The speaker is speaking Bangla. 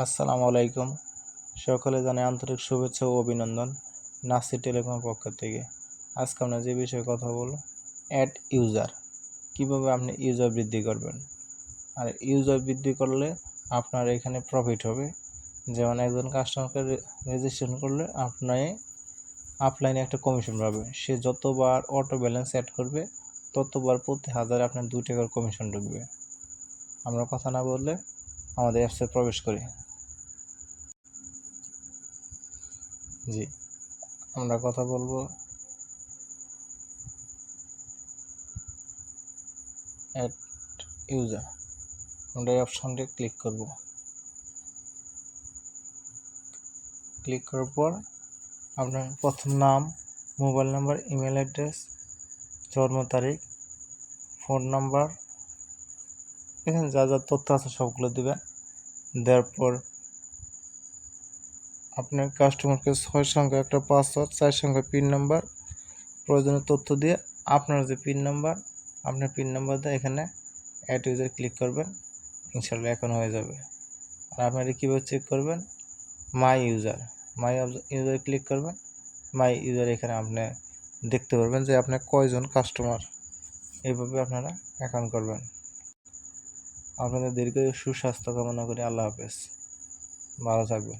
আসসালামু আলাইকুম। সকলে জানাই আন্তরিক শুভেচ্ছা ও অভিনন্দন নাসির টেলিকমের পক্ষ থেকে। আজকে আমরা যে বিষয়ে কথা বলব, অ্যাড ইউজার, কীভাবে আপনি ইউজার বৃদ্ধি করবেন। আর ইউজার বৃদ্ধি করলে আপনার এখানে প্রফিট হবে। যেমন একজন কাস্টমারকে রেজিস্ট্রেশন করলে আপলাইনে একটা কমিশন পাবে। সে যতবার অটো ব্যালেন্স অ্যাড করবে ততবার প্রতি 1000 আপনার 2 টাকার কমিশন ঢুকবে। আমরা কথা না বললে আমাদের অ্যাপসে প্রবেশ করি। জি, আমরা কথা বলবো অ্যাড ইউজার। আমরা এই অপশনটি ক্লিক করব। ক্লিক করার পর আপনার প্রথম নাম, মোবাইল নাম্বার, ইমেল অ্যাড্রেস, জন্ম তারিখ, ফোন নাম্বার, এখানে যা যা তথ্য আছে সবগুলো দেবেন। দেওয়ার পর আপনার কাস্টমারকে 6 সংখ্যা একটা পাসওয়ার্ড, 4 সংখ্যা পিন নাম্বার, প্রয়োজনীয় তথ্য দিয়ে আপনার যে পিন নাম্বার, আপনার পিন নাম্বার দিয়ে এখানে অ্যাড ইউজার ক্লিক করবেন। ইনশাআল্লাহ এখন হয়ে যাবে। আর আপনারা কীভাবে চেক করবেন, মাই ইউজার ক্লিক করবেন। মাই ইউজার এখানে আপনি দেখতে পারবেন যে আপনার কয়জন কাস্টমার। এইভাবে আপনারা অ্যাকাউন্ট করবেন। আপনাদের দীর্ঘ সুস্বাস্থ্য কামনা করি। আল্লাহ হাফেজ, ভালো থাকবেন।